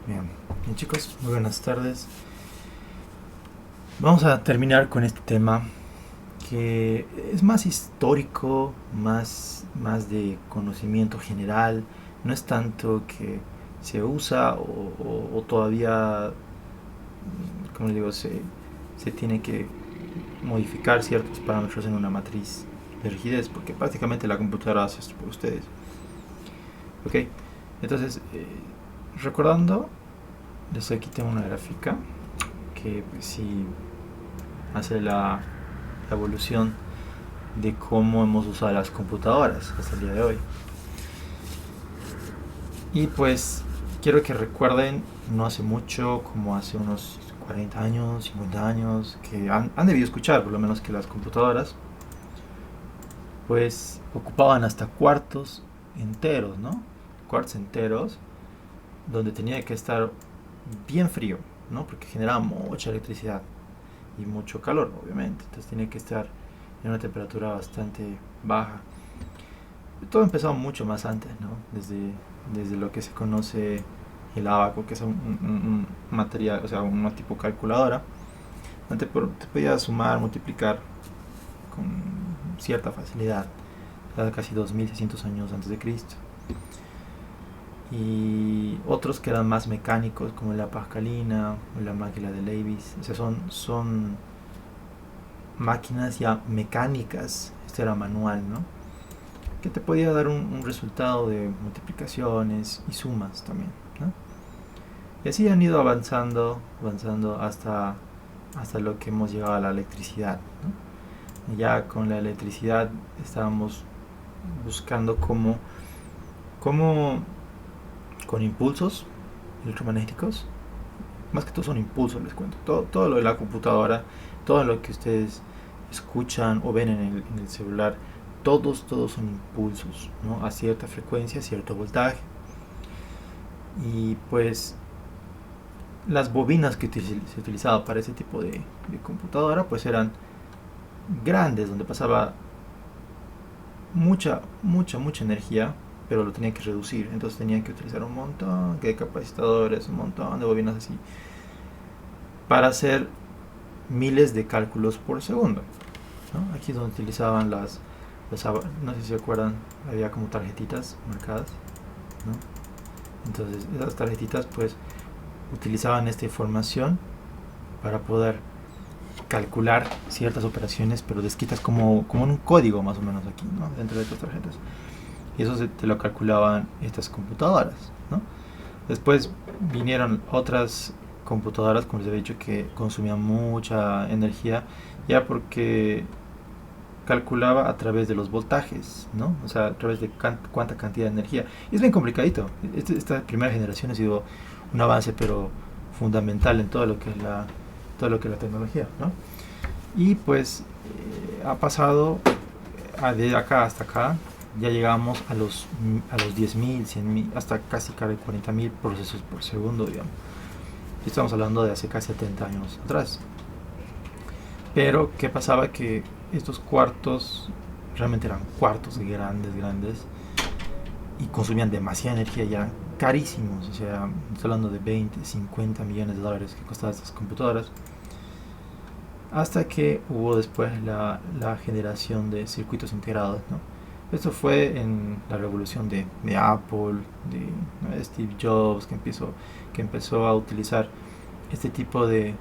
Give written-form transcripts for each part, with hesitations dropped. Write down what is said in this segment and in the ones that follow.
Bien, bien chicos, muy buenas tardes. Vamos a terminar con este tema que es más histórico, más de conocimiento general. No es tanto que se usa o todavía, como les digo, se tiene que modificar ciertos parámetros en una matriz de rigidez, porque prácticamente la computadora hace esto por ustedes. Ok, entonces, recordando, aquí tengo una gráfica que pues, sí hace la evolución de cómo hemos usado las computadoras hasta el día de hoy. Y pues quiero que recuerden, no hace mucho, como hace unos 40 años, 50 años, que han debido escuchar por lo menos que las computadoras pues ocupaban hasta cuartos enteros, ¿no? Cuartos enteros donde tenía que estar bien frío, ¿no? Porque generaba mucha electricidad y mucho calor, obviamente. Entonces tenía que estar en una temperatura bastante baja. Todo empezó mucho más antes, ¿no? Desde lo que se conoce el abaco, que es un material, o sea, un tipo calculadora, donde te podías sumar, multiplicar con cierta facilidad, casi 2600 años antes de Cristo. Y otros que eran más mecánicos, como la pascalina o la máquina de Lewis, o sea, son máquinas ya mecánicas, esto era manual, ¿no? Que te podía dar un resultado de multiplicaciones y sumas también, ¿no? Y así han ido avanzando hasta lo que hemos llegado a la electricidad, ¿no? Y ya con la electricidad estábamos buscando cómo con impulsos electromagnéticos, más que todo son impulsos, les cuento, todo lo de la computadora, todo lo que ustedes escuchan o ven en el celular, todos son impulsos, ¿no? A cierta frecuencia, a cierto voltaje. Y pues las bobinas que se utilizaban para ese tipo de computadora pues eran grandes, donde pasaba mucha energía, pero lo tenía que reducir. Entonces tenía que utilizar un montón de capacitadores, un montón de bobinas así, para hacer miles de cálculos por segundo, ¿no? Aquí es donde utilizaban no sé si se acuerdan, había como tarjetitas marcadas, ¿no? Entonces esas tarjetitas pues utilizaban esta información para poder calcular ciertas operaciones, pero descritas como en un código más o menos aquí, ¿no? Dentro de estas tarjetas. Y eso te lo calculaban estas computadoras, ¿no? Después vinieron otras computadoras, como les he dicho, que consumían mucha energía, ya porque calculaba a través de los voltajes, ¿no? O sea, a través de cuánta cantidad de energía. Y es bien complicadito. Esta primera generación ha sido un avance, pero fundamental en todo lo que es la tecnología, ¿no? Y pues ha pasado de acá hasta acá, ya llegamos a los 10.000, 100.000, hasta casi 40.000 procesos por segundo, digamos. Y estamos hablando de hace casi 70 años atrás. Pero, ¿qué pasaba? Que estos cuartos realmente eran cuartos grandes, y consumían demasiada energía, ya carísimos. O sea, estoy hablando de 20, 50 millones de dólares que costaban estas computadoras. Hasta que hubo después la generación de circuitos integrados, ¿no? Esto fue en la revolución de Apple, de Steve Jobs, que empezó a utilizar este tipo de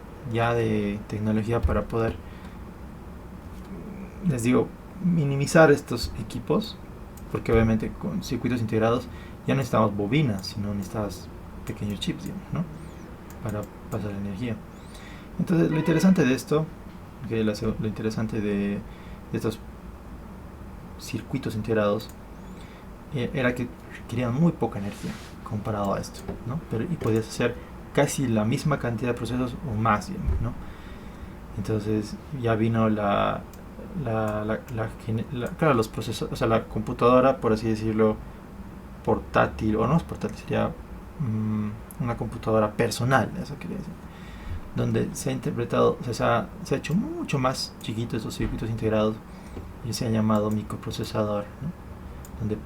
tecnología para poder, les digo, minimizar estos equipos, porque obviamente con circuitos integrados ya no necesitabas bobinas, sino necesitabas pequeños chips, digamos, ¿no? Para pasar la energía. Entonces, lo interesante de esto, lo interesante de estos circuitos integrados, era que requerían muy poca energía comparado a esto, ¿no? Y podías hacer casi la misma cantidad de procesos o más, digamos, ¿no? Entonces ya vino claro, los procesos, o sea, la computadora, por así decirlo, portátil, o no es portátil, sería una computadora personal, eso quería decir, donde se ha interpretado, o sea, se ha hecho mucho más chiquito estos circuitos integrados y se ha llamado microprocesador, ¿no? Donde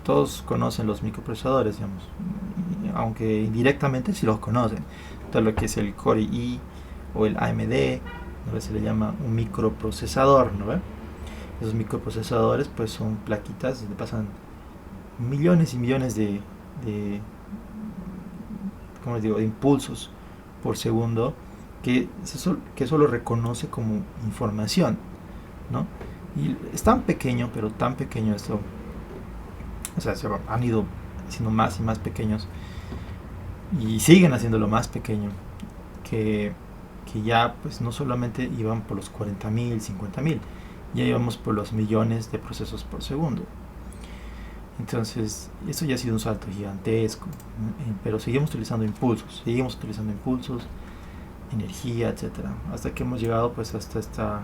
todos conocen los microprocesadores, digamos, aunque indirectamente sí los conocen. Todo lo que es el Core i o el AMD, ¿no ve? Se le llama un microprocesador, ¿no ve? Esos microprocesadores pues son plaquitas donde pasan millones y millones de ¿cómo les digo?, de impulsos por segundo que eso lo reconoce como información, ¿no? Y es tan pequeño, pero tan pequeño esto, o sea, se han ido siendo más y más pequeños y siguen haciéndolo más pequeño, que, que ya pues no solamente iban por los 40.000, 50.000, ya íbamos por los millones de procesos por segundo. Entonces, eso ya ha sido un salto gigantesco, ¿no? Pero seguimos utilizando impulsos, energía, etcétera, hasta que hemos llegado pues hasta esta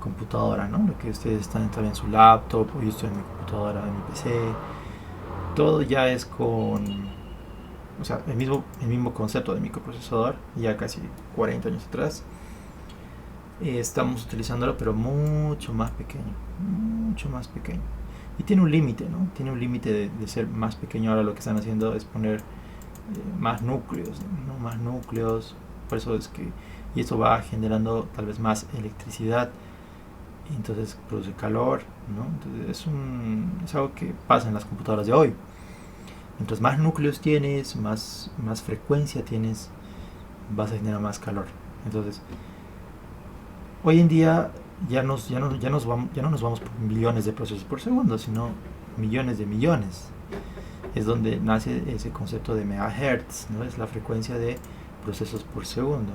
computadora, ¿no? Lo que ustedes están también en su laptop, o yo estoy en mi computadora, en mi PC, todo ya es con, o sea, el mismo concepto de microprocesador, ya casi 40 años atrás. Estamos utilizándolo, pero mucho más pequeño, mucho más pequeño. Y tiene un límite, ¿no? Tiene un límite de ser más pequeño. Ahora lo que están haciendo es poner más núcleos, ¿no? Más núcleos. Por eso es que, y esto va generando tal vez más electricidad, y entonces produce calor, ¿no? Entonces es algo que pasa en las computadoras de hoy. Mientras más núcleos tienes, más frecuencia tienes, vas a generar más calor. Entonces, hoy en día ya no nos vamos por millones de procesos por segundo, sino millones de millones. Es donde nace ese concepto de megahertz, ¿no? Es la frecuencia de procesos por segundo.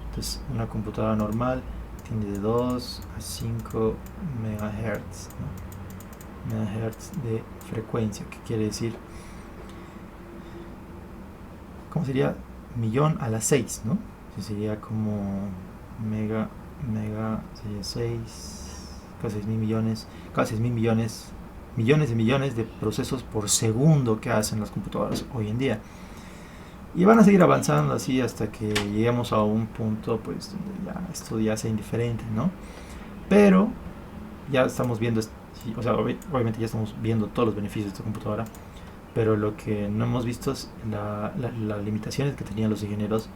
Entonces, una computadora normal tiene de 2 a 5 megahertz, ¿no? Megahertz de frecuencia, que quiere decir, ¿cómo sería? Millón a la 6, ¿no? Sería como mega sería 6, casi 6 mil millones, millones de millones de procesos por segundo que hacen las computadoras hoy en día. Y van a seguir avanzando así hasta que lleguemos a un punto pues donde ya esto ya sea indiferente, ¿no? Pero ya estamos viendo, o sea, obviamente ya estamos viendo todos los beneficios de esta computadora, pero lo que no hemos visto es las limitaciones que tenían los ingenieros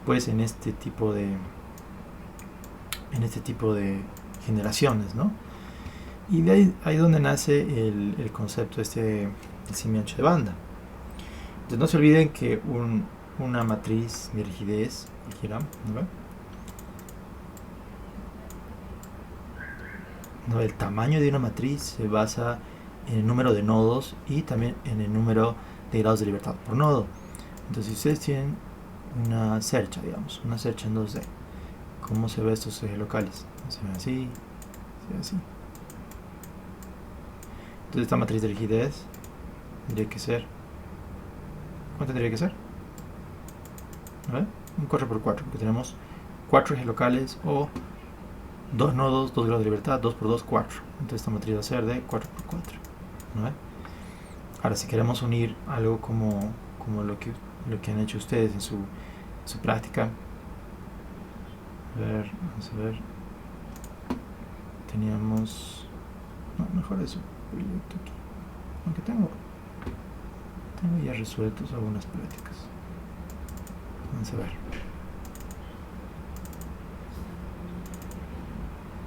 pues en este tipo de generaciones, ¿no? Y de ahí donde nace el concepto del simi ancho de banda. Entonces no se olviden que una matriz de rigidez cualquiera, ¿no? El tamaño de una matriz se basa en el número de nodos y también en el número de grados de libertad por nodo. Entonces si ustedes tienen una cercha, digamos, una cercha en 2D, ¿cómo se ve estos ejes locales? Se ve así, se ve así. Entonces esta matriz de rigidez tendría que ser, ¿cuánto tendría que ser? A ver, un 4x4, porque tenemos 4 ejes locales o 2 nodos, 2 grados de libertad, 2x2, 4. Entonces esta matriz va a ser de 4x4, ¿no? Ahora si queremos unir algo como lo que han hecho ustedes en su práctica, vamos a ver, teníamos, no, mejor eso, proyecto aquí, aunque tengo ya resueltos algunas prácticas. Vamos a ver,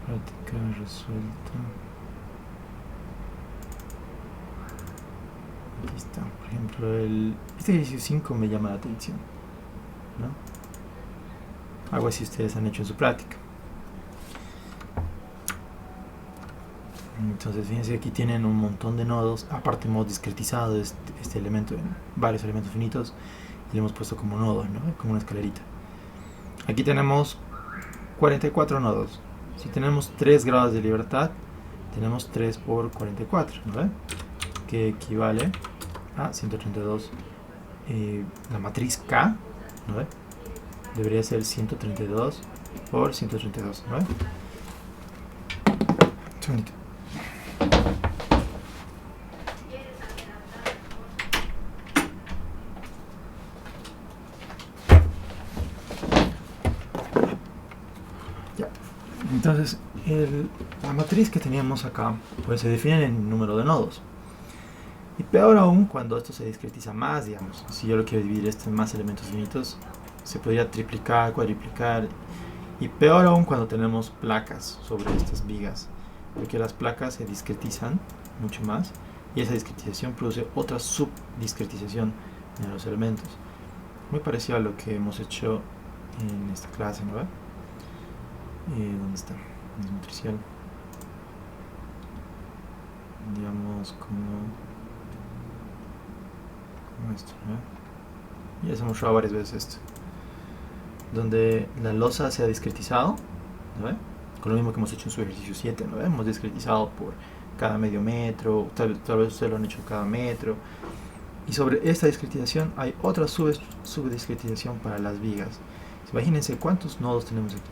práctica resuelta, aquí está. Por ejemplo, este ejercicio 5 me llama la atención, ¿no? Algo así ustedes han hecho en su práctica. Entonces fíjense que aquí tienen un montón de nodos. Aparte hemos discretizado este elemento en varios elementos finitos y le hemos puesto como nodos, ¿no? Como una escalerita. Aquí tenemos 44 nodos. Si tenemos 3 grados de libertad, tenemos 3 por 44, ¿no? Que equivale a 132. La matriz K, ¿no? Debería ser 132 por 132, ¿no? Un segundito. Ya. Entonces, la matriz que teníamos acá, pues se define en número de nodos. Peor aún cuando esto se discretiza más, digamos. Si yo lo quiero dividir esto en más elementos finitos, se podría triplicar, cuadriplicar. Y peor aún cuando tenemos placas sobre estas vigas, porque las placas se discretizan mucho más y esa discretización produce otra subdiscretización en los elementos. Muy parecido a lo que hemos hecho en esta clase, ¿no? ¿Dónde está? Es matricial. Digamos como esto, ¿no? Ya se ha mostrado varias veces esto, donde la losa se ha discretizado, ¿no? Con lo mismo que hemos hecho en su ejercicio 7, ¿no? Hemos discretizado por cada medio metro, tal vez ustedes lo han hecho cada metro, y sobre esta discretización hay otra subdiscretización para las vigas. Imagínense cuántos nodos tenemos aquí,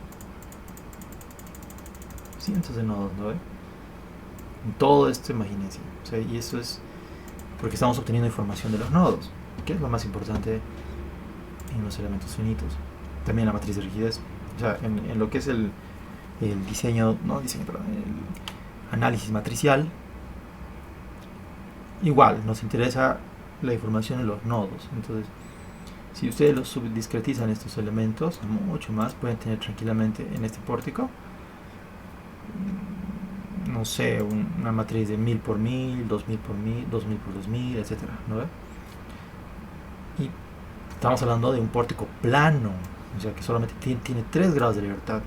cientos de nodos, ¿no? En todo esto, imagínense, o sea, y eso es porque estamos obteniendo información de los nodos, que es lo más importante en los elementos finitos. También la matriz de rigidez, o sea, en lo que es el diseño, perdón, el análisis matricial, igual nos interesa la información de los nodos. Entonces, si ustedes los subdiscretizan estos elementos mucho más, pueden tener tranquilamente en este pórtico, no sé, una matriz de 1000 por 1000, 2000 por 1000, 2000 por 2000, etcétera, ¿no? Y estamos hablando de un pórtico plano, o sea que solamente tiene 3 grados de libertad.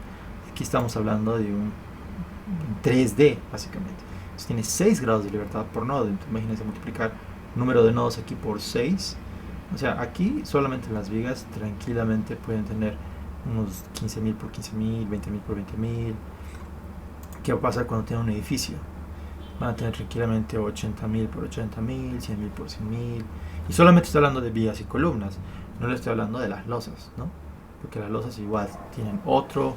Aquí estamos hablando de un 3D, básicamente. Entonces tiene 6 grados de libertad por nodo. Entonces imagínense multiplicar el número de nodos aquí por 6. O sea, aquí solamente las vigas tranquilamente pueden tener unos 15.000 por 15.000, 20.000 por 20.000. ¿Qué va a pasar cuando tengan un edificio? Van a tener tranquilamente 80.000 por 80.000, 100.000 por 100.000. Y solamente estoy hablando de vigas y columnas. No le estoy hablando de las losas, ¿no? Porque las losas igual tienen otro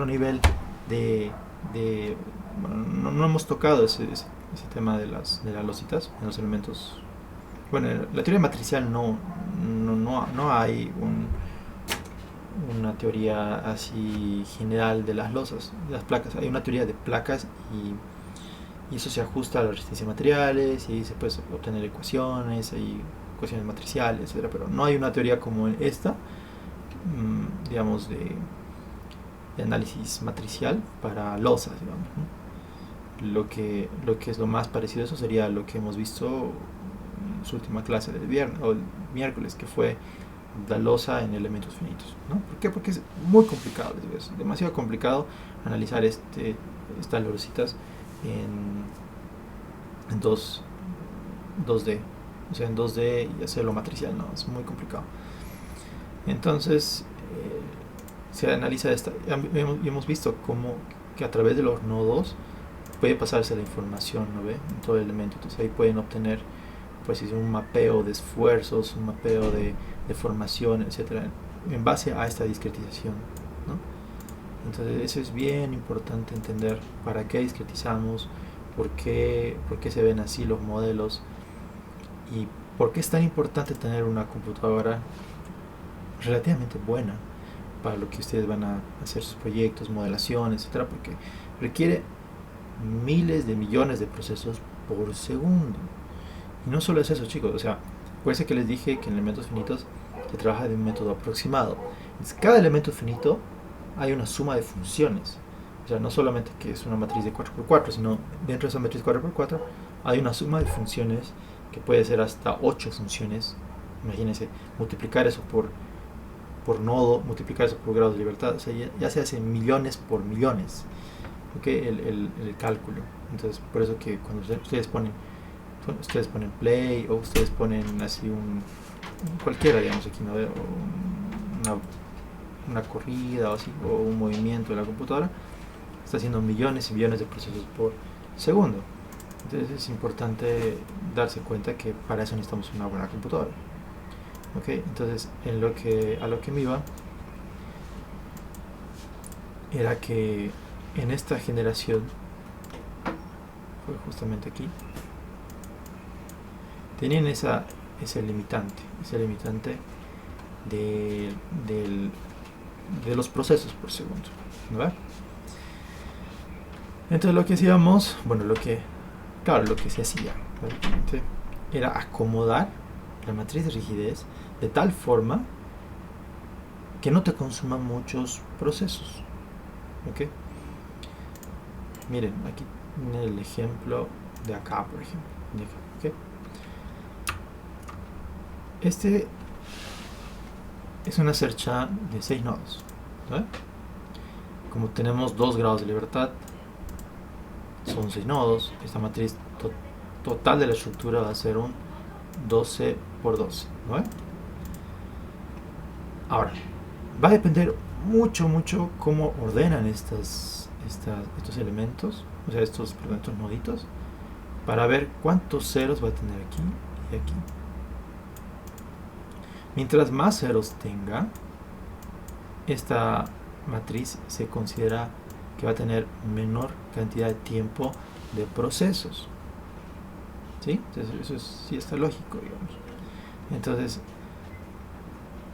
nivel de bueno, no hemos tocado ese tema de las lositas en los elementos. Bueno, en la teoría matricial no hay una teoría así general de las losas, de las placas. Hay una teoría de placas y eso se ajusta a la resistencia de materiales y ahí se puede obtener ecuaciones, hay ecuaciones matriciales, etcétera, pero no hay una teoría como esta, digamos, de análisis matricial para losas, digamos, ¿no? Lo que es lo más parecido a eso sería lo que hemos visto en su última clase del viernes o el miércoles, que fue la losa en elementos finitos, ¿no? ¿Por qué? Porque es muy complicado, es demasiado complicado analizar estas lositas en 2D, o sea, en 2D y hacerlo matricial, no, es muy complicado. Entonces se analiza esta, y hemos visto cómo que a través de los nodos puede pasarse la información, ¿no ve? En todo el elemento. Entonces ahí pueden obtener pues un mapeo de esfuerzos, un mapeo de formación, etcétera, en base a esta discretización, ¿no? Entonces eso es bien importante entender para qué discretizamos, por qué se ven así los modelos y por qué es tan importante tener una computadora relativamente buena para lo que ustedes van a hacer sus proyectos, modelaciones, etcétera, porque requiere miles de millones de procesos por segundo. Y no solo es eso, chicos, o sea, acuérdense que les dije que en elementos finitos se trabaja de un método aproximado. Entonces, cada elemento finito hay una suma de funciones. O sea, no solamente que es una matriz de 4x4, sino dentro de esa matriz 4x4 hay una suma de funciones que puede ser hasta 8 funciones. Imagínense, multiplicar eso por nodo, multiplicar eso por grado de libertad, o sea, ya se hace millones por millones, ¿okay? el cálculo. Entonces, por eso que cuando ustedes ponen play o ustedes ponen así cualquiera, digamos, aquí, ¿no? O una corrida o así, o un movimiento de la computadora, está haciendo millones y millones de procesos por segundo. Entonces es importante darse cuenta que para eso necesitamos una buena computadora. Okay, entonces a lo que me iba era que en esta generación fue justamente aquí tenían ese limitante de los procesos por segundo, ¿no? Entonces lo que hacíamos, bueno, lo que se hacía era acomodar la matriz de rigidez de tal forma que no te consuma muchos procesos. ¿Ok? Miren, aquí en el ejemplo de acá, por ejemplo. ¿Ok? Este es una cercha de 6 nodos. ¿Vale? Como tenemos 2 grados de libertad, son 6 nodos. Esta matriz total de la estructura va a ser un 12 por 12. ¿Vale? Ahora, va a depender mucho cómo ordenan estos elementos, o sea, estos noditos, para ver cuántos ceros va a tener aquí y aquí. Mientras más ceros tenga, esta matriz se considera que va a tener menor cantidad de tiempo de procesos. ¿Sí? Entonces, eso sí está lógico, digamos. Entonces,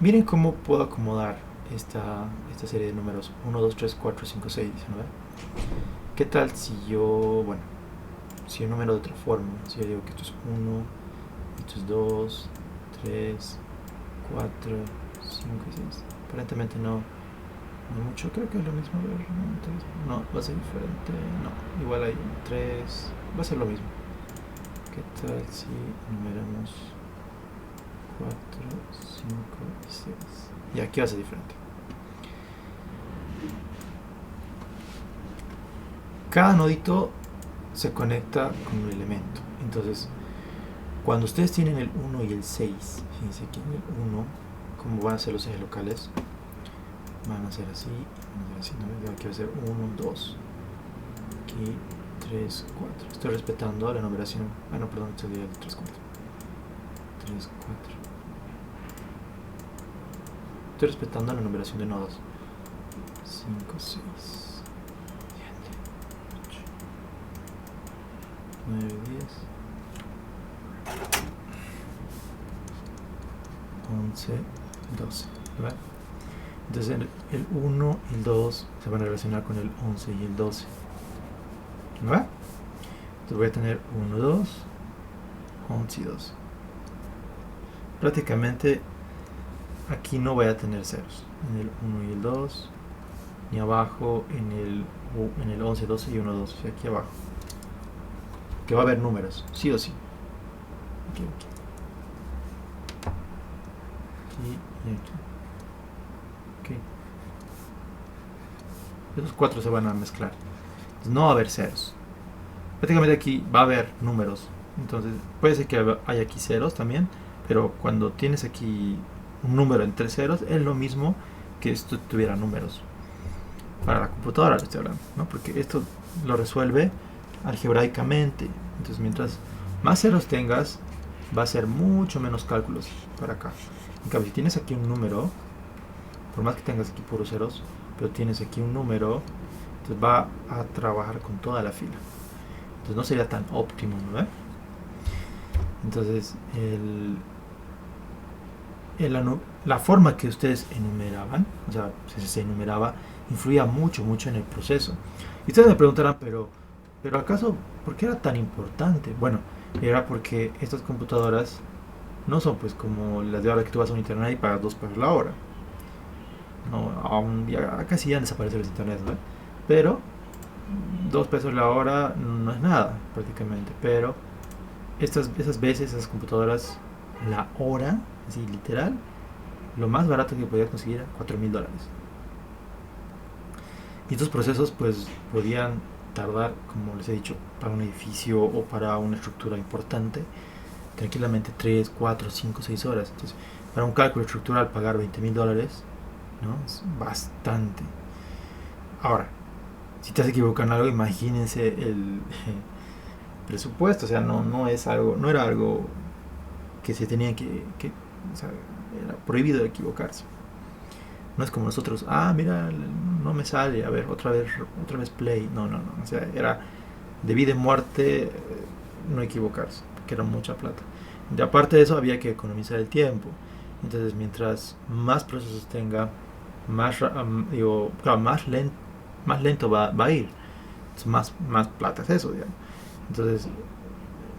miren cómo puedo acomodar esta serie de números 1, 2, 3, 4, 5, 6, 19. ¿Qué tal si yo, bueno, si yo número de otra forma? Si yo digo que esto es 1, esto es 2, 3, 4, 5 y 6. Aparentemente no mucho, creo que es lo mismo. A ver, no, va a ser diferente. No, igual hay 3, va a ser lo mismo. ¿Qué tal si numeramos 4, 5 y 6? Y aquí va a ser diferente. Cada nodito se conecta con un elemento. Entonces, cuando ustedes tienen el 1 y el 6, fíjense que en el 1, como van a ser los ejes locales, van a ser así, van a ser así, ¿no? Aquí va a ser 1, 2, aquí 3, 4. Estoy respetando la numeración. Ah, no, perdón, estoy el 3, 4. 3, 4. Estoy respetando la numeración de nodos. 5, 6, 9, 10, 11, 12. ¿Verdad? Entonces el 1 y el 2 se van a relacionar con el 11 y el 12. ¿Verdad? Entonces voy a tener 1, 2, 11 y 12. Prácticamente aquí no voy a tener ceros. En el 1 y el 2, ni abajo en el 11, 12 y 1, 2. O sea, aquí abajo. Que va a haber números, sí o sí. Aquí y aquí. Okay. Esos 4 se van a mezclar. Entonces no va a haber ceros. Prácticamente aquí va a haber números. Entonces puede ser que haya aquí ceros también, pero cuando tienes aquí un número entre ceros es lo mismo que esto tuviera números. Para la computadora le estoy hablando, ¿no? Porque esto lo resuelve algebraicamente. Entonces mientras más ceros tengas, va a ser mucho menos cálculos para acá. En cambio, si tienes aquí un número, por más que tengas aquí puros ceros, pero tienes aquí un número, entonces va a trabajar con toda la fila. Entonces no sería tan óptimo, ¿no? Entonces la forma que ustedes enumeraban, o sea, se enumeraba, influía mucho en el proceso. Y ustedes me preguntarán, pero ¿acaso por qué era tan importante? Bueno, era porque estas computadoras no son pues como las de ahora que tú vas a un internet y pagas 2 pesos la hora. No, aún ya casi ya han desaparecido los internet, ¿no? Pero 2 pesos la hora no es nada prácticamente. Pero esas computadoras, la hora, así literal, lo más barato que podías conseguir era $4,000. Y estos procesos pues podían tardar, como les he dicho, para un edificio o para una estructura importante, tranquilamente 3, 4, 5, 6 horas. Entonces, para un cálculo estructural pagar $20,000, ¿no? Es bastante. Ahora, si te has equivocado en algo, imagínense el presupuesto. O sea, no era algo que se tenía o sea, era prohibido equivocarse. No es como nosotros, mira, no me sale, a ver, otra vez play. No. O sea, era de vida y muerte no equivocarse, que era mucha plata. Y aparte de eso, había que economizar el tiempo. Entonces, mientras más procesos tenga, más lento va a ir. Entonces, más plata es eso, digamos. Entonces,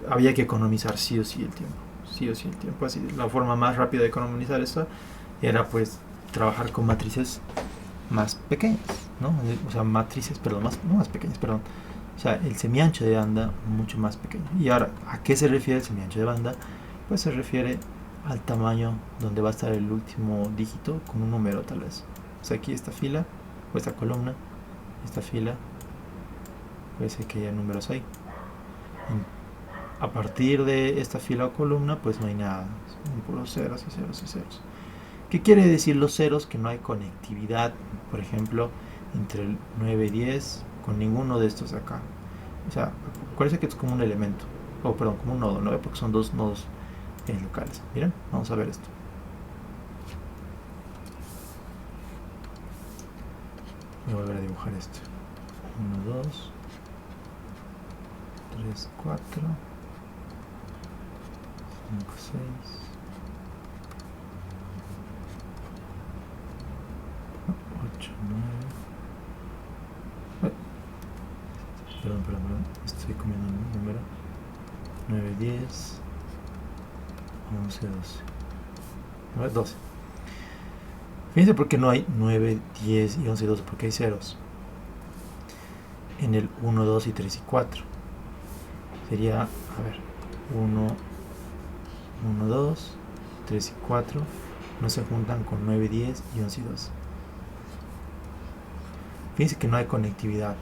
había que economizar sí o sí el tiempo. Sí o sí el tiempo. Así, la forma más rápida de economizar esto era pues trabajar con matrices más pequeñas, ¿no? O sea, matrices, perdón, no más pequeñas, perdón. O sea, el semiancho de banda mucho más pequeño. Y ahora, ¿a qué se refiere el semiancho de banda? Pues se refiere al tamaño donde va a estar el último dígito con un número tal vez. O sea, aquí esta fila, o esta columna, esta fila, puede ser que haya números ahí. A partir de esta fila o columna, pues no hay nada. Son puros ceros y ceros y ceros. ¿Qué quiere decir los ceros? Que no hay conectividad, por ejemplo, entre el 9 y 10 con ninguno de estos acá. O sea, acuérdense que es como un elemento, o perdón, como un nodo, ¿no? Porque son dos nodos locales. Miren, vamos a ver esto. Voy a volver a dibujar esto. 1, 2, 3, 4, 5, 6. Perdón, estoy comiendo un número. 9, 10, 11, 12. 12. Fíjense por qué no hay 9, 10 y 11 y 12, porque hay ceros. En el 1, 2 y 3 y 4. Sería, a ver, 1, 1, 2, 3 y 4 no se juntan con 9, 10 y 11 y 12. Fíjense que no hay conectividad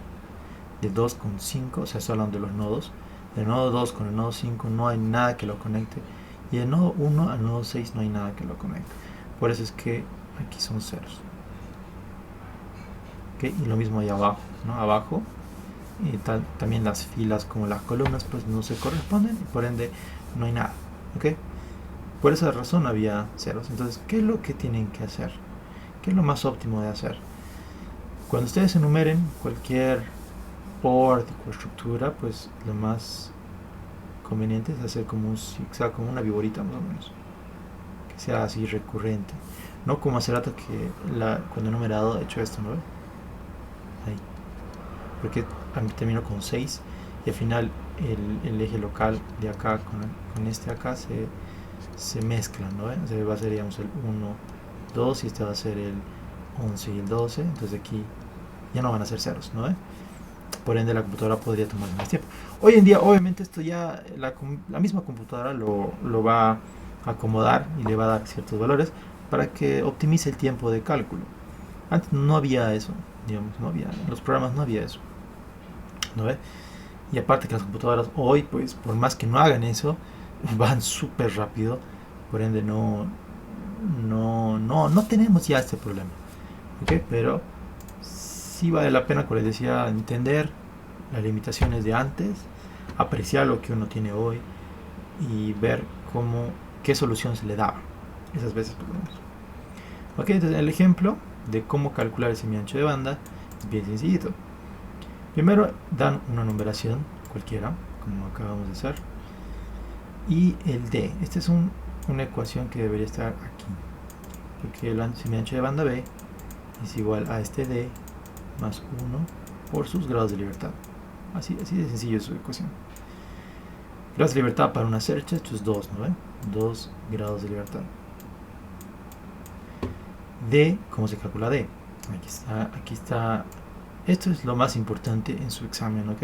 de 2 con 5, o sea, estoy hablando de los nodos. Del nodo 2 con el nodo 5 no hay nada que lo conecte. Y del nodo 1 al nodo 6 no hay nada que lo conecte. Por eso es que aquí son ceros. ¿Okay? Y lo mismo ahí abajo, ¿no? Abajo también las filas como las columnas pues no se corresponden y por ende no hay nada. ¿Okay? Por esa razón había ceros. Entonces, ¿qué es lo que tienen que hacer? ¿Qué es lo más óptimo de hacer? Cuando ustedes enumeren cualquier port o estructura, pues lo más conveniente es hacer como un zigzag, como una viborita más o menos, que sea así recurrente, no como hace rato que cuando he numerado he hecho esto, ¿no? Ahí, porque termino con 6 y al final el eje local de acá con este acá se mezclan, ¿no? O sea, va a ser, digamos, el 1, 2 y este va a ser el 11 y el 12, entonces aquí ya no van a ser ceros, ¿no? Por ende la computadora podría tomar más tiempo. Hoy en día obviamente esto ya la misma computadora lo va a acomodar y le va a dar ciertos valores para que optimice el tiempo de cálculo. Antes no había eso, digamos, en los programas no había eso, ¿no ve? Y aparte que las computadoras hoy, pues por más que no hagan eso, van súper rápido, por ende no tenemos ya este problema, ¿ok? Pero sí vale la pena, como les decía, entender las limitaciones de antes, apreciar lo que uno tiene hoy y ver qué solución se le daba esas veces por lo menos. Ok, entonces el ejemplo de cómo calcular el semiancho de banda es bien sencillito. Primero dan una numeración cualquiera, como acabamos de hacer, y el D. Esta es una ecuación que debería estar aquí, porque el semiancho de banda B es igual a este D más 1 por sus grados de libertad. Así de sencillo es su ecuación. Grados de libertad para una cercha, esto es 2, ¿no ven? 2 grados de libertad. D, ¿cómo se calcula D? Aquí está. Esto es lo más importante en su examen, ¿ok?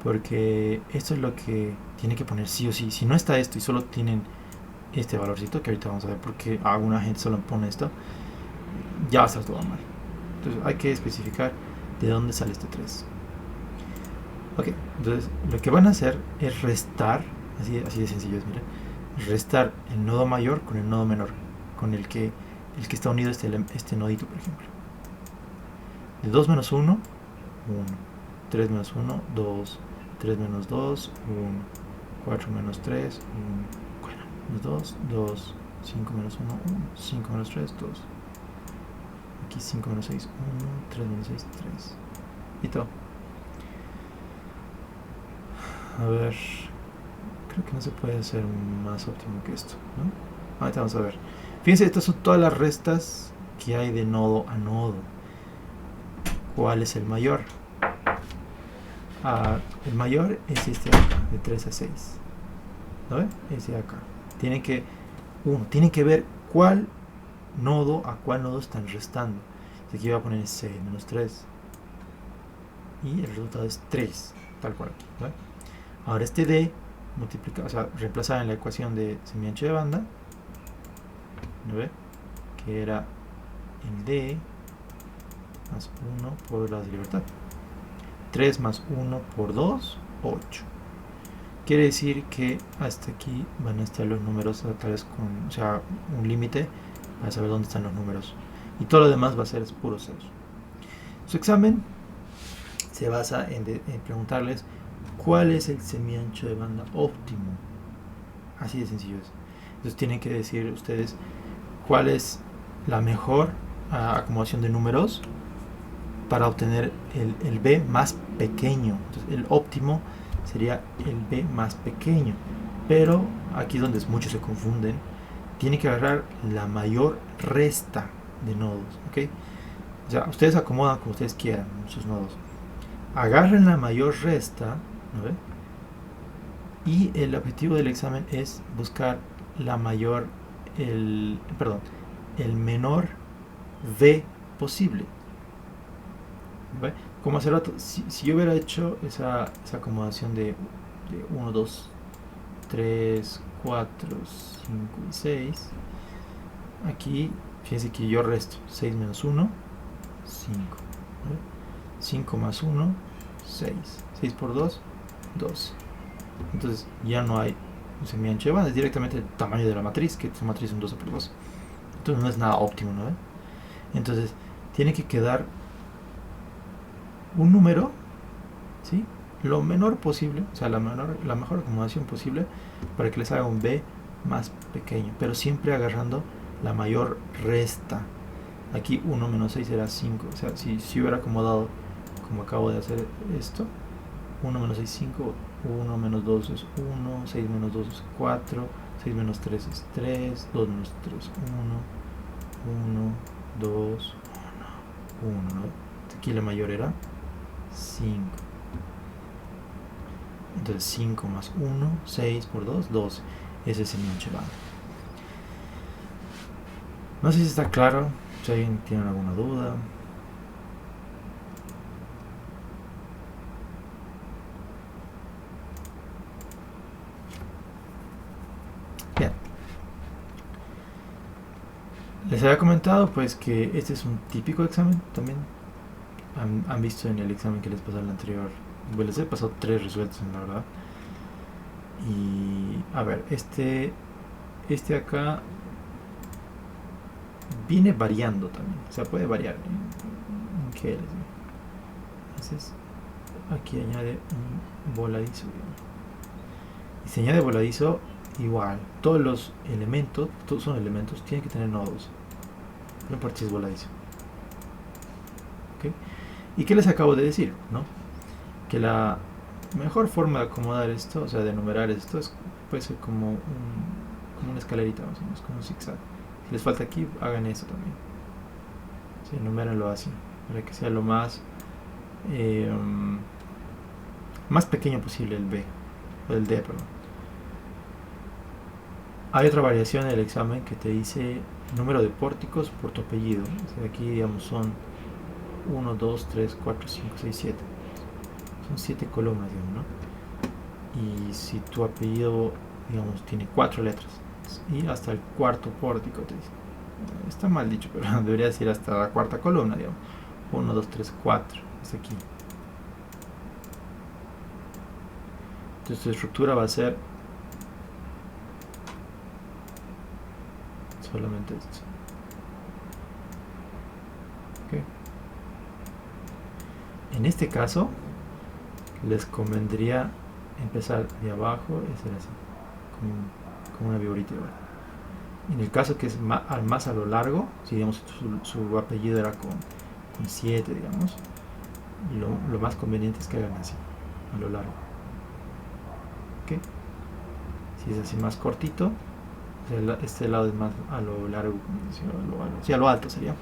Porque esto es lo que tiene que poner sí o sí. Si no está esto y solo tienen este valorcito, que ahorita vamos a ver porque alguna gente solo pone esto, ya va a estar todo mal. Entonces hay que especificar de dónde sale este 3. Ok, entonces lo que van a hacer es restar, así de sencillo es, miren, restar el nodo mayor con el nodo menor, con el que está unido este nodito, por ejemplo. De 2 menos 1, 1. 3 menos 1, 2. 3 menos 2, 1. 4 menos 3, 1. 4 menos 2, 2. 5 menos 1, 1. 5 menos 3, 2. Aquí 5 menos 6, 1. 3 menos 6, 3. Y todo. A ver, creo que no se puede hacer más óptimo que esto, ¿no? Ahorita vamos a ver. Fíjense, estas son todas las restas que hay de nodo a nodo. ¿Cuál es el mayor? el mayor es este de acá, de 3 a 6. ¿No ve? Ese de acá. Tienen que ver cuál nodo a cuál nodo están restando. Aquí voy a poner 6 menos 3. Y el resultado es 3, tal cual aquí. ¿Ve? Ahora este D multiplica, o sea, reemplazar en la ecuación de semiancho de banda, ¿no ve? Que era el D más 1 por la de libertad. 3 más 1 por 2, 8. Quiere decir que hasta aquí van a estar los números, tal vez con, o sea, un límite para saber dónde están los números. Y todo lo demás va a ser puros ceros. Su examen se basa en preguntarles cuál es el semiancho de banda óptimo. Así de sencillo es. Entonces tienen que decir ustedes cuál es la mejor acomodación de números para obtener el B más pequeño. Entonces el óptimo sería el B más pequeño, pero aquí es donde muchos se confunden. Tiene que agarrar la mayor resta de nodos, ¿ok? O sea, ustedes acomodan como ustedes quieran sus nodos. Agarren la mayor resta, ¿no? Y el objetivo del examen es buscar la mayor, el menor V posible. ¿Ve? Como hace rato, si yo hubiera hecho esa acomodación de 1, 2, 3, 4, 5 y 6, aquí, fíjense que yo resto 6 menos 1, 5. ¿Ve? 5 más 1, 6. 6 por 2, 12. Entonces ya no hay un semiancho de banda, es directamente el tamaño de la matriz, que la matriz es un 12 por 2. Entonces no es nada óptimo, ¿no? Entonces tiene que quedar un número, ¿sí? Lo menor posible, o sea, la mejor acomodación posible para que les haga un B más pequeño, pero siempre agarrando la mayor resta. Aquí 1 menos 6 será 5, o sea, si hubiera acomodado como acabo de hacer esto, 1 menos 6 5, 1 menos 2 es 1, 6 menos 2 es 4, 6 menos 3 es 3, 2 menos 3 es 1, 2, 1, 1, ¿no? Aquí la mayor era 5. Entonces 5 más 1, 6 por 2, 12. Ese es el semiancho de banda. No sé si está claro, si alguien tiene alguna duda. Bien. Les había comentado pues que este es un típico examen también. Han visto en el examen que les pasó el anterior. Bueno, les he pasado 3 resueltos, la verdad. Y a ver, este acá viene variando también. O sea, puede variar en qué les digo. Entonces, aquí añade un voladizo. Y se añade voladizo igual. Todos los elementos, todos son elementos, tienen que tener nodos. No importa si es voladizo. ¿Okay? ¿Y qué les acabo de decir? ¿No? Que la mejor forma de acomodar esto, o sea, de enumerar esto, puede ser como una escalerita, más o menos, como un zigzag. Si les falta aquí, hagan eso también. Sí, enumérenlo así, para que sea lo más pequeño posible el B, o el D, perdón. Hay otra variación en el examen que te dice número de pórticos por tu apellido. O sea, aquí, digamos, son 1, 2, 3, 4, 5, 6, 7. Son 7 columnas, digamos, ¿no? Y si tu apellido, digamos, tiene 4 letras, y hasta el cuarto pórtico te dice. Está mal dicho, pero debería decir hasta la cuarta columna, digamos. 1, 2, 3, 4. Hasta aquí. Entonces tu estructura va a ser solamente esto. Okay. En este caso, les convendría empezar de abajo y hacer así, como una viborita. En el caso que es más a lo largo, si digamos su apellido era con 7, digamos, lo más conveniente es que hagan así, a lo largo. ¿Okay? Si es así más cortito, o sea, este lado es más a lo largo, sí, a lo alto sería.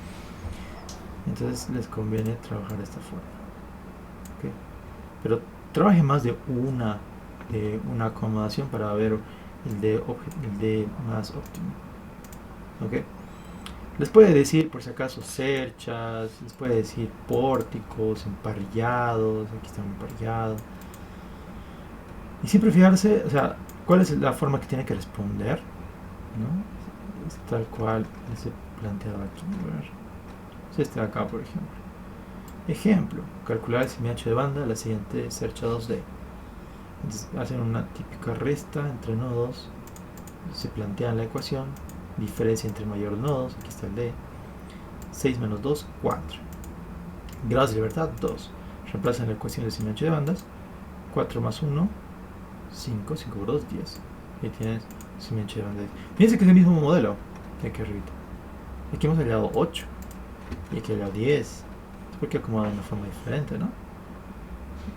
Entonces les conviene trabajar de esta forma. ¿Okay? Pero trabaje más de una acomodación para ver el de más óptimo. ¿Ok? Les puede decir, por si acaso, cerchas, les puede decir pórticos, emparrillados, aquí está un emparrillado. Y siempre fijarse, o sea, cuál es la forma que tiene que responder, ¿no? Es tal cual les he planteado aquí. A ver. Es este de acá, por ejemplo. Ejemplo, calcular el CMH de banda, la siguiente cercha 2D. Entonces hacen una típica resta entre nodos, se plantean la ecuación, diferencia entre mayor nodos, aquí está el D, 6 menos 2, 4. Grados de libertad, 2. Reemplazan la ecuación de CMH de bandas, 4 más 1, 5, 5 por 2, 10. Ahí tienes CMH de bandas. Fíjense que es el mismo modelo que aquí arriba. Aquí hemos hallado 8 y aquí hallado 10. Es porque acomoda de una forma diferente, ¿no?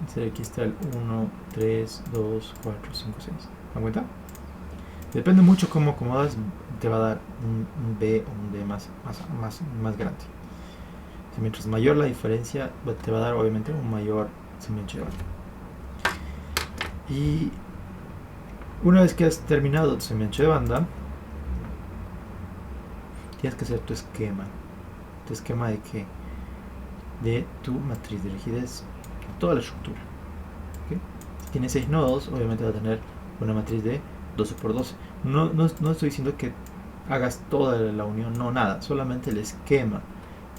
Entonces aquí está el 1, 3, 2, 4, 5, 6. ¿Se dan cuenta? Depende mucho cómo acomodas, te va a dar un B o un D más grande. Si mientras mayor la diferencia, te va a dar obviamente un mayor CMH de banda. Y una vez que has terminado tu CMH de banda, tienes que hacer tu esquema. ¿Tu esquema de qué? De tu matriz de rigidez, toda la estructura. ¿Okay? Si tienes 6 nodos, obviamente va a tener una matriz de 12 por 12. No estoy diciendo que hagas toda la unión, no, nada, solamente el esquema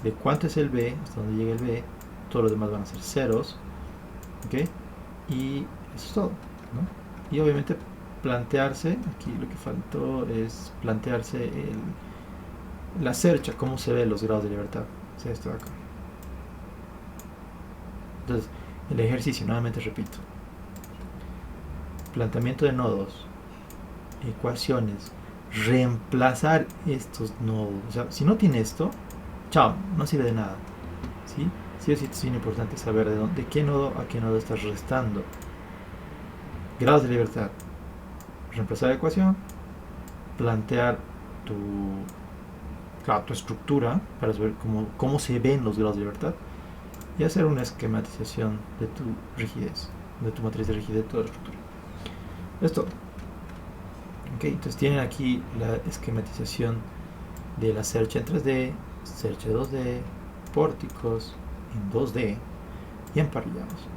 de cuánto es el B, hasta dónde llega el B, todos los demás van a ser ceros, ¿ok? Y eso es todo, ¿no? Y obviamente plantearse, aquí lo que faltó es plantearse la cercha, cómo se ven los grados de libertad, o sea, esto de acá. Entonces, el ejercicio, nuevamente repito, planteamiento de nodos, ecuaciones, reemplazar estos nodos. O sea, si no tiene esto, chao, no sirve de nada. ¿Sí? Sí o sí es bien importante saber de qué nodo a qué nodo estás restando. Grados de libertad. Reemplazar la ecuación, plantear tu estructura para saber cómo se ven los grados de libertad y hacer una esquematización de tu rigidez, de tu matriz de rigidez de toda la estructura. Esto. Ok, entonces tienen aquí la esquematización de la cercha en 3D, cercha 2D, pórticos en 2D y emparrillados.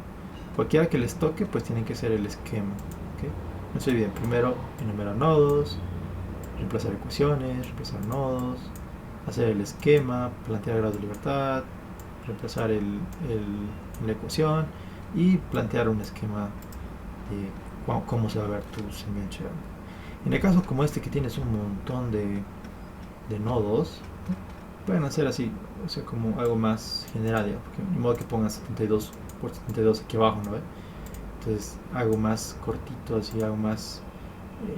Cualquiera que les toque, pues tienen que hacer el esquema. ¿Okay? No se olviden, primero enumerar nodos, reemplazar ecuaciones, reemplazar nodos, hacer el esquema, plantear grados de libertad, reemplazar la ecuación y plantear un esquema de cómo se va a ver tu CMH. En el caso como este que tienes un montón de nodos, pueden hacer así, o sea, como algo más general, ¿ya? Porque de modo que pongas 72 por 72 aquí abajo, ¿no? Entonces algo más cortito, así, algo más,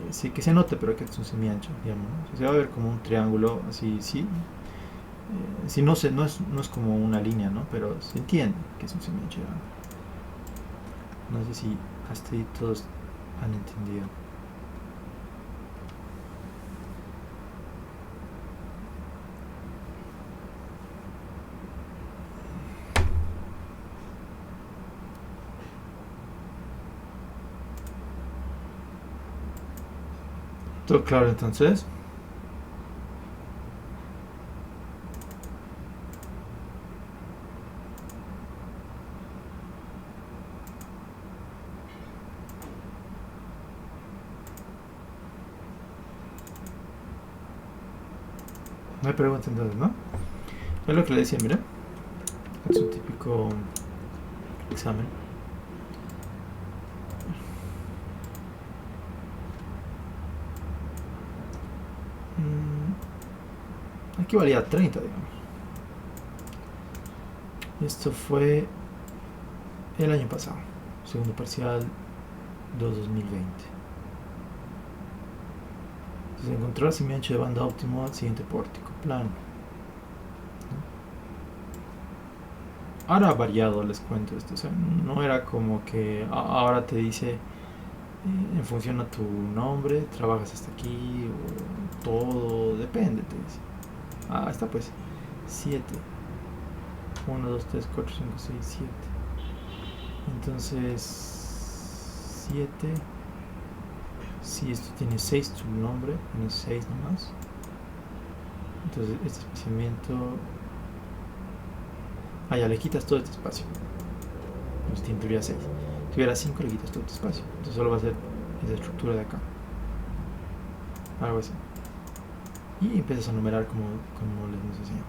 sí, que se note, pero que es un semi-ancho, digamos, ¿no? O sea, se va a ver como un triángulo, así, sí. Si no, no es como una línea, ¿no? Pero se entiende que es un semi-ancho. No sé si hasta ahí todos han entendido. ¿Todo claro entonces? No hay pregunta entonces, ¿no? Es lo que le decía, mira. Es un típico examen. Aquí valía 30, digamos. Esto fue el año pasado, segundo parcial 2020. Entonces, encontrar si mi ancho de banda óptimo al siguiente pórtico, plano. Ahora ha variado, les cuento esto. O sea, no era como que ahora te dice en función a tu nombre, trabajas hasta aquí, o todo, depende, te dice. Está pues, 7. 1, 2, 3, 4, 5, 6, 7. Entonces, 7. Si esto tiene 6 su nombre, tiene 6 nomás. Entonces este espaciamiento... Ah, ya le quitas todo este espacio. Pues tendría 6. Si tuviera 5 le quitas todo este espacio. Entonces solo va a ser esa estructura de acá. Algo así. Y empiezas a numerar como les hemos enseñado.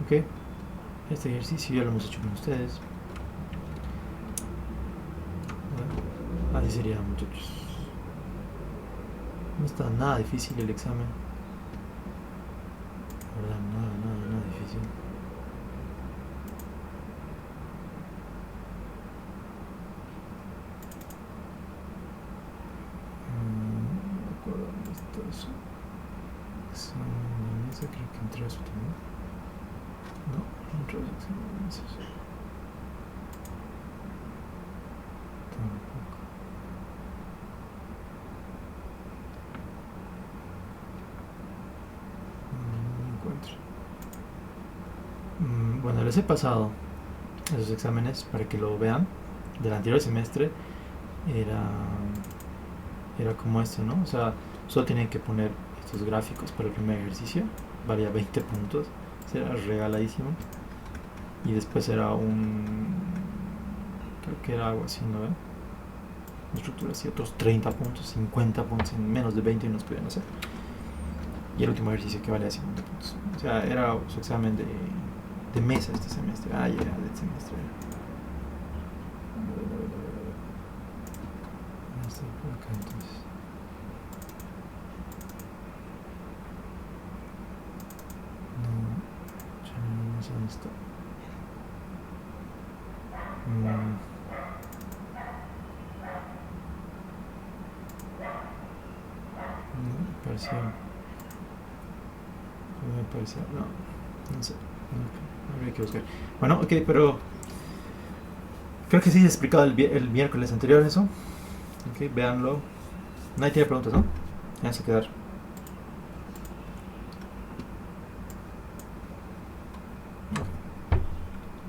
Ok. Este ejercicio ya lo hemos hecho con ustedes. Bueno, así sería, muchachos. No está nada difícil el examen. La verdad, nada difícil. No me acuerdo dónde está eso. Examen de mesa, creo que entró eso también. No, no entró ese examen de mesa. Tampoco. No lo encuentro. Bueno, les he pasado esos exámenes para que lo vean. Del anterior semestre era como esto, ¿no? O sea, solo tenían que poner estos gráficos para el primer ejercicio. Valía 20 puntos. Era regaladísimo. Y después era creo que era algo así, ¿no? Una estructura así, otros 30 puntos, 50 puntos, en menos de 20 nos podían hacer. Y el último ejercicio que valía 50 puntos. O sea, era su examen de mesa este semestre. Ah, ya, del semestre. Está por acá entonces. No, ya no sé dónde está. No me pareció. No me pareció. No sé. Habría que buscar. Bueno, ok, pero creo que sí he explicado el miércoles anterior eso. Ok, véanlo. Nadie tiene preguntas, ¿no? Vamos a quedar.